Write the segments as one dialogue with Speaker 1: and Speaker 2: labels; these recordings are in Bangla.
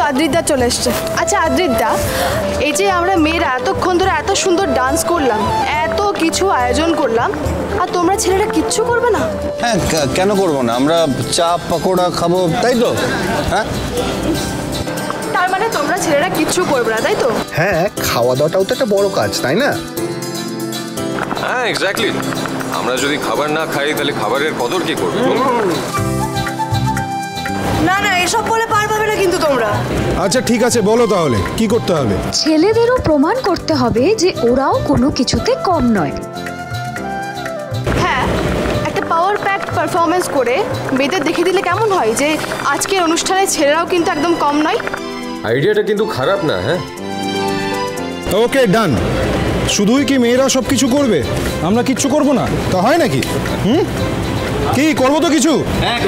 Speaker 1: আদ্রিদা চলে এসছে। আচ্ছা আদ্রিদা, এই যে আমরা মেয়েরা এতক্ষণ ধরে এত সুন্দর ডান্স করলাম, এত কিছু আয়োজন করলাম, আর তোমরা ছেলেরা কিচ্ছু করবে না?
Speaker 2: হ্যাঁ, কেন করবো না? আমরা চা পকোড়া খাবো, তাই তো? হ্যাঁ,
Speaker 1: তার মানে তোমরা ছেলেরা কিচ্ছু করবে না, তাই তো?
Speaker 3: হ্যাঁ, খাওয়া দাওয়াটাও তো একটা বড় কাজ, তাই না?
Speaker 4: হ্যাঁ এক্স্যাক্টলি। আমরা যদি খাবার না খাই তাহলে খাবারের কদর কি করবে?
Speaker 1: না না, এসব বলে পার পাবে না কিন্তু তোমরা।
Speaker 5: আচ্ছা ঠিক আছে, বলো তাহলে কি করতে হবে?
Speaker 6: ছেলেদেরও প্রমাণ করতে হবে যে ওরাও কোনো কিছুতে কম নয়।
Speaker 1: হ্যাঁ, একটা পাওয়ার প্যাকড পারফরমেন্স করে মেয়েদের দেখে দিলে কেমন হয় যে আজকের অনুষ্ঠানে ছেলেরাও কিন্তু একদম কম নয়।
Speaker 4: আইডিয়াটা কিন্তু খারাপ না। হ্যাঁ,
Speaker 5: ওকে ডান। শুধুই কি মেয়েরা সব কিছু করবে, আমরা কিচ্ছু করব না? তা হয় নাকি? কি করবো তো কিছু,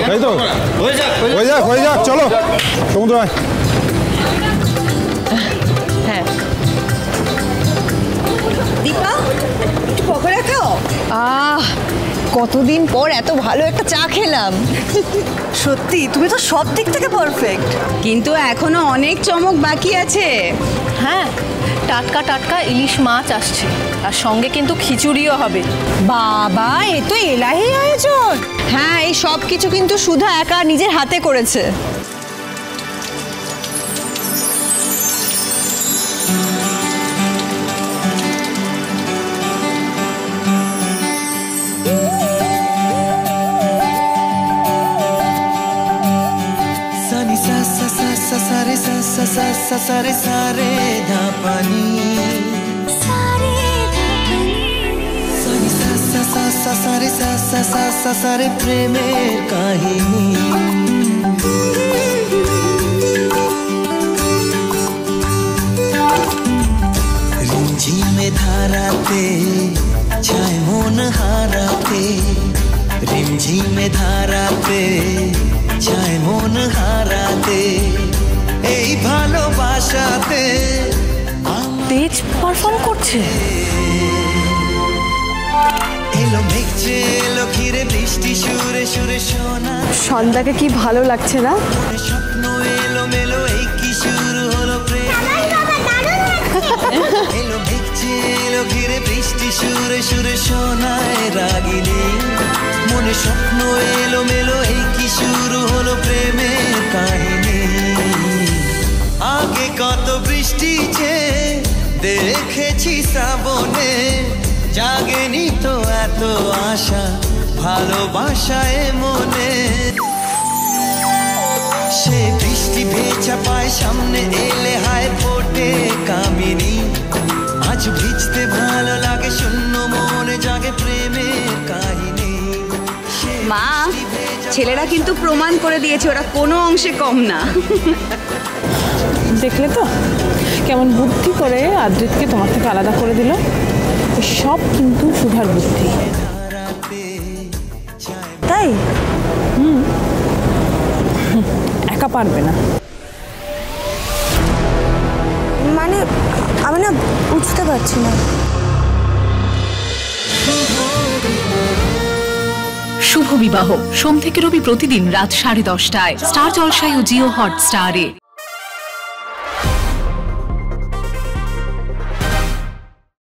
Speaker 5: তাই তো? হয়ে যাক, চলো সমুদ্র।
Speaker 1: হ্যাঁ দীপা, একটু পকোড়া খাও।
Speaker 7: কতদিন পর এত ভালো একটা চা খেলাম।
Speaker 1: সত্যি তুমি তো সব দিক থেকে পারফেক্ট,
Speaker 7: কিন্তু এখনো অনেক চমক বাকি আছে।
Speaker 8: হ্যাঁ, টাটকা টাটকা ইলিশ মাছ আসছে, আর সঙ্গে কিন্তু খিচুড়িও হবে।
Speaker 7: বাবা, এ তো এলাহি আয়োজন। হ্যাঁ, এই সব কিছু কিন্তু সুধা একা নিজের হাতে করেছে।
Speaker 9: सारे सारे धापनी सारे सारे प्रेमेर काहिनी रिमझिमे धाराते छाय मन हाराते रिमझिमे धाराते छाय मन हाराते এই ভালোবাসাতে
Speaker 8: তেজ পারফর্ম করছে।
Speaker 9: এলো মেঘে এলো ঘিরে বৃষ্টি সুরে সুরে শোনা।
Speaker 1: সন্ধ্যাকে কি ভালো লাগছে না?
Speaker 9: স্বপ্ন এলো মেলো, এই কি শুরু হলো প্রেম। এলো মেঘে এলো ঘিরে বৃষ্টি সুরে সুরে শোনায় রাগিনী। মনে স্বপ্ন এলো মেলো, এই কি শুরু হলো প্রেমের কাহিনী। আগে কত বৃষ্টি যে দেখেছি শ্রাবণে, জাগেনি তো এত আশা ভালোবাসায় মনে। সে বৃষ্টি ভেজা পায় সামনে এলে হায় ফোটে কামিনী। আজ ভিজতে ভালো লাগে, শূন্য মনে জাগে প্রেমের কাহিনী।
Speaker 7: মা, ছেলেরা কিন্তু প্রমাণ করে দিয়েছে ওরা কোনো অংশে কম না।
Speaker 8: দেখলে তো কেমন বুদ্ধি করে আদ্রিতকে তোমার থেকে আলাদা করে দিল। সব কিন্তু সুধার বুদ্ধি,
Speaker 1: তাই?
Speaker 8: একা পারবে না।
Speaker 1: মানে আমি না বুঝতে পারছি না।
Speaker 10: শুভ বিবাহ সোম থেকে রবি প্রতিদিন রাত 10:30টায় স্টার জলসায় ও জিও হটস্টারে।